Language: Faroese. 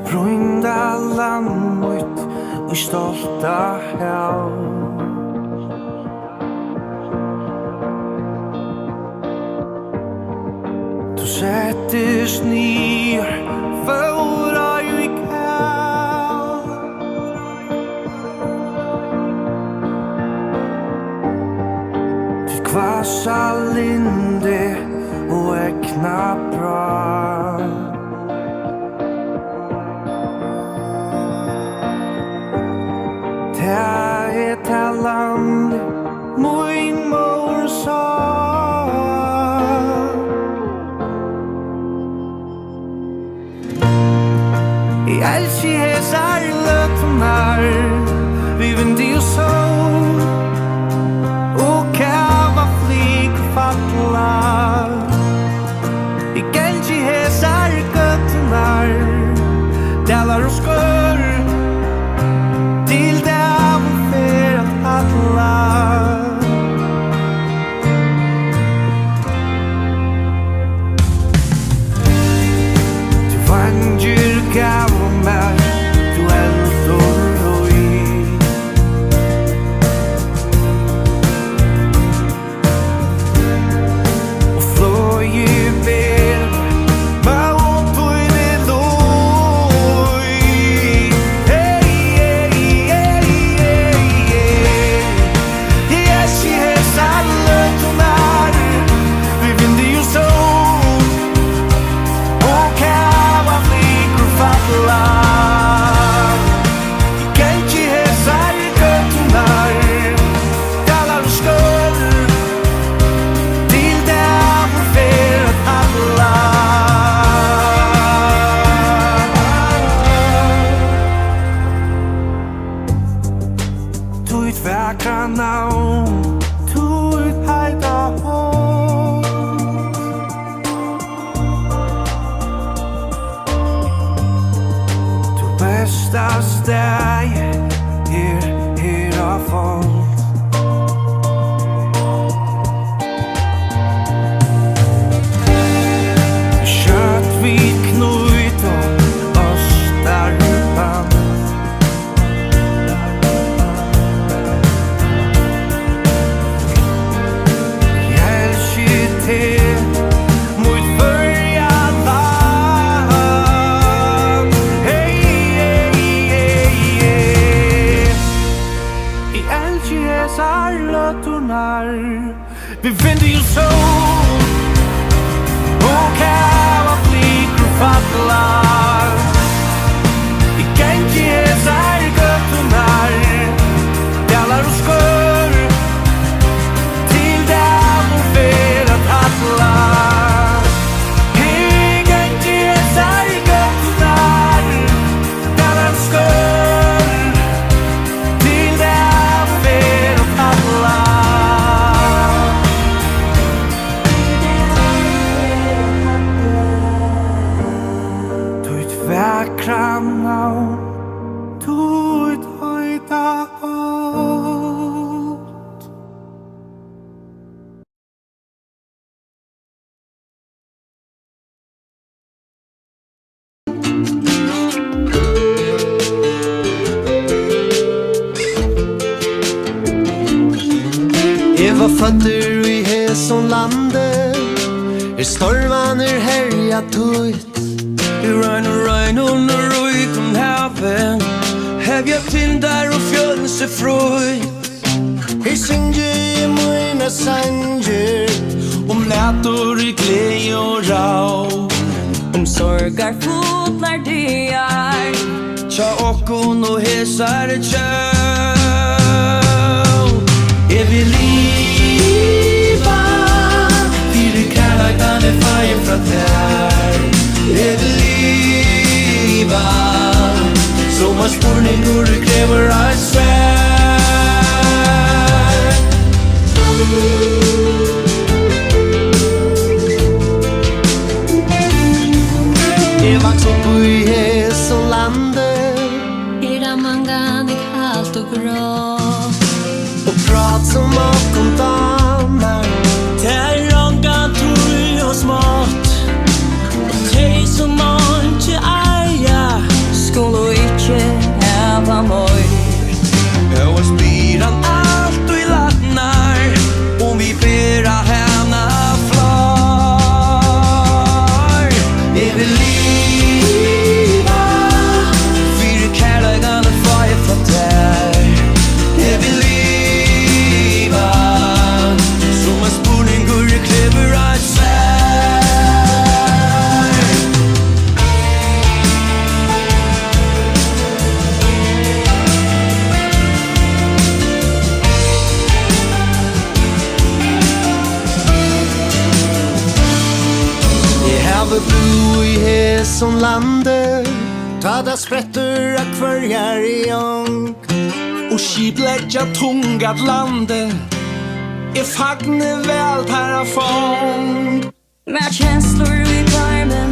brunda land mitt og stolta hav. Du settest nyer Hvalvík hav. Ditt kvassa linde og ekna bra. Det er land min mor sa. Jeg elsker hesar løtnar, vi vindi og sol, og kava flik og fatla. Jeg elsker hesar løtnar, delar og skør, til det av fer at atla. Du vanger gav meg, du eldur og i. Og fløy i ber, meg opp og i det loj. Hey, hey, hey, hey, hey. Jeg sier hesa løtunar, vi vindi jo sol, og kava flik og fatla. Vakra navn, tuit heita hånd. Du besta steg her av folk. Kjøtt vi knut og ostarpan. Mot føroya land. Hey, hey, hey, hey. I elsker hesar løtunar, vi vindi jo sol, og kava flik og fatla. I elsker hesar løtunar, delar og skør, til det av fer at atla. Jeg elsker hesar løtunar, delar og skør, til det av fer at atla. Tuit vakra navn, tuit heita hånd. Jeg var fødder i heson landet, stormaner herja tuit. I regn under røyken haven, hev jeg tindar og fjønse fruit. Jeg synger i mine sanger, lator i glede og rav, sorgar fotlar diar, tja okkon og hesar tjau. Jeg vil liva, fyri kærleikan feien fra tær. Jeg vil liva, som spurningur krever et svar. Jeg vaks opp i heson landet, det mangan i kallt og grått, og prat som okkom damer, rangan tui og smått, og tei som ikke eia, som lande ta da sprettur a kvörjar I ång Och skiplägga tungat lande fagne väl para fång Med känslor I värmen